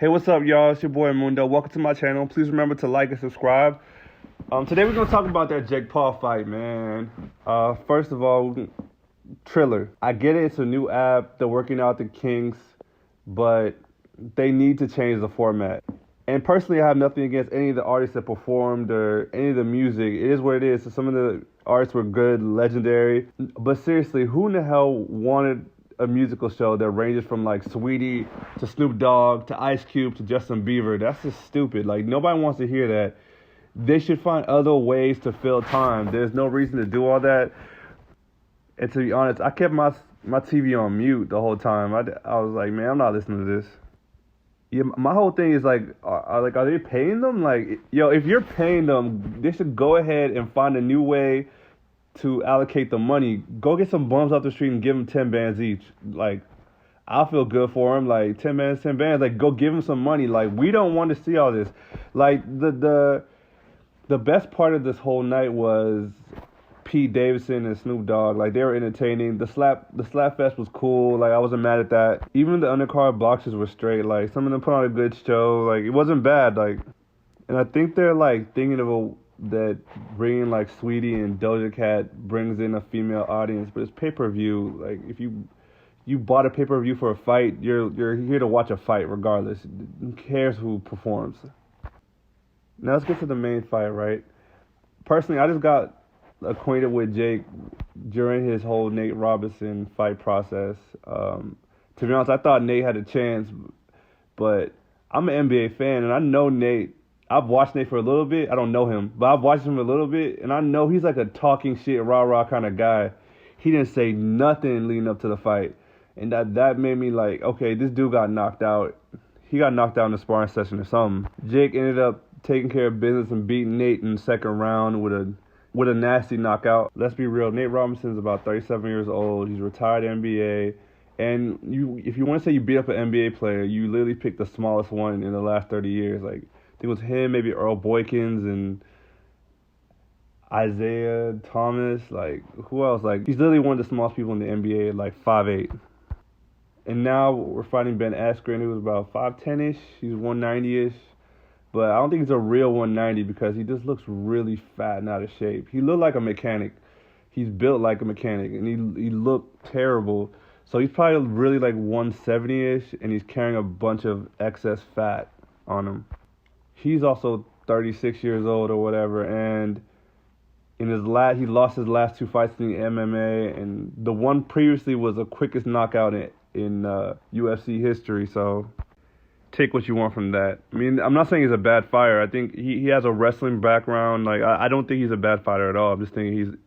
Hey, what's up, y'all? It's your boy Mundo. Welcome to my channel. Please remember to like and subscribe. Today we're gonna talk about that Jake Paul fight, man. First of all, Triller. I get it. It's a new app. They're working out the kinks, but they need to change the format. And personally, I have nothing against any of the artists that performed or any of the music. It is what it is. So some of the artists were good, legendary. But seriously, who in the hell wanted a musical show that ranges from like Sweetie to Snoop Dogg to Ice Cube to Justin Bieber? That's just stupid. Like, nobody wants to hear that. They should find other ways to fill time. There's no reason to do all that. And to be honest, I kept my TV on mute the whole time. I was like, man, I'm not listening to this. Yeah, my whole thing is like, are they paying them? Like, yo, if you're paying them, they should go ahead and find a new way to allocate the money. Go get some bums off the street and give them 10 bands each. Like, I'll feel good for them. Like, 10 bands, 10 bands. Like, go give them some money. Like, we don't want to see all this. Like, the best part of this whole night was Pete Davidson and Snoop Dogg. Like, they were entertaining. The slap fest was cool. Like, I wasn't mad at that. Even the undercard boxers were straight. Like, some of them put on a good show. Like, it wasn't bad. Like, and I think they're like thinking of that bringing like Sweetie and Doja Cat brings in a female audience, but it's pay-per-view. Like, if you bought a pay-per-view for a fight, you're here to watch a fight regardless. Who cares who performs? Now let's get to the main fight, right? Personally, I just got acquainted with Jake during his whole Nate Robinson fight process. To be honest, I thought Nate had a chance, but I'm an NBA fan, and I know Nate. I've watched Nate for a little bit. I don't know him, but I've watched him a little bit, and I know he's like a talking shit, rah-rah kind of guy. He didn't say nothing leading up to the fight, and that made me like, okay, this dude got knocked out. He got knocked out in the sparring session or something. Jake ended up taking care of business and beating Nate in the second round with a nasty knockout. Let's be real, Nate Robinson's about 37 years old. He's retired NBA. And if you want to say you beat up an NBA player, you literally picked the smallest one in the last 30 years. Like, I think it was him, maybe Earl Boykins and Isaiah Thomas. Like, who else? Like, he's literally one of the smallest people in the NBA at like 5'8". And now we're fighting Ben Askren, who was about 5'10"-ish. He's 190-ish. But I don't think he's a real 190 because he just looks really fat and out of shape. He looked like a mechanic. He's built like a mechanic, and he looked terrible. So he's probably really like 170-ish, and he's carrying a bunch of excess fat on him. He's also 36 years old or whatever, and he lost his last two fights in the MMA, and the one previously was the quickest knockout in UFC history. So take what you want from that. I mean, I'm not saying he's a bad fighter. I think he has a wrestling background. Like, I don't think he's a bad fighter at all. I'm just thinking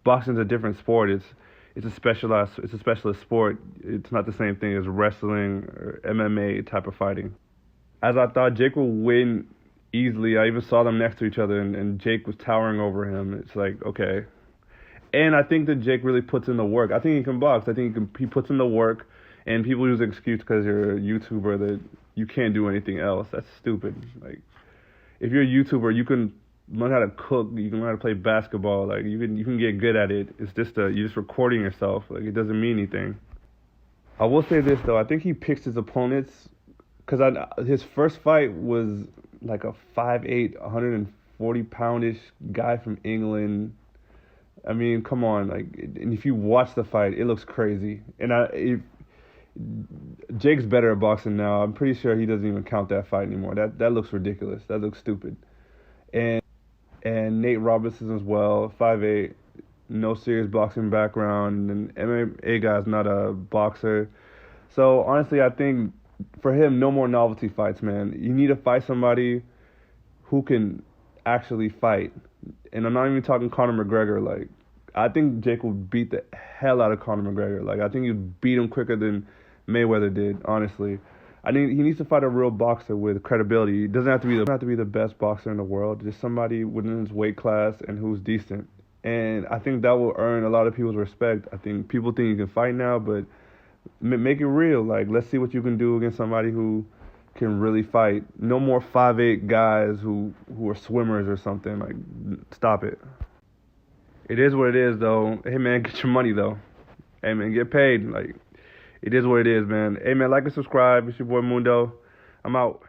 boxing's a different sport. It's a specialist sport. It's not the same thing as wrestling or MMA type of fighting. As I thought Jake would win easily, I even saw them next to each other, and Jake was towering over him. It's like, okay. And I think that Jake really puts in the work. I think he can box. I think he puts in the work. And people use the excuse because you're a YouTuber that you can't do anything else. That's stupid. Like, if you're a YouTuber, you can learn how to cook. You can learn how to play basketball. Like, you can get good at it. It's just you're just recording yourself. Like, it doesn't mean anything. I will say this though. I think he picks his opponents because his first fight was like a 5'8", 140-poundish guy from England. I mean, come on. Like, and if you watch the fight, it looks crazy. And Jake's better at boxing now. I'm pretty sure he doesn't even count that fight anymore. That looks ridiculous. That looks stupid. And Nate Robinson as well, 5'8", no serious boxing background, and MMA guy's not a boxer. So honestly, I think for him, no more novelty fights, man. You need to fight somebody who can actually fight. And I'm not even talking Conor McGregor. Like, I think Jake will beat the hell out of Conor McGregor. Like, I think he'd beat him quicker than Mayweather did, honestly. I think he needs to fight a real boxer with credibility. He doesn't have to be the best boxer in the world. Just somebody within his weight class and who's decent. And I think that will earn a lot of people's respect. I think people think you can fight now, but make it real. Like, let's see what you can do against somebody who can really fight. No more 5'8" guys who are swimmers or something. Like, stop it. It is what it is, though. Hey, man, get your money, though. Hey, man, get paid. Like, it is what it is, man. Hey, man, like and subscribe. It's your boy Mundo. I'm out.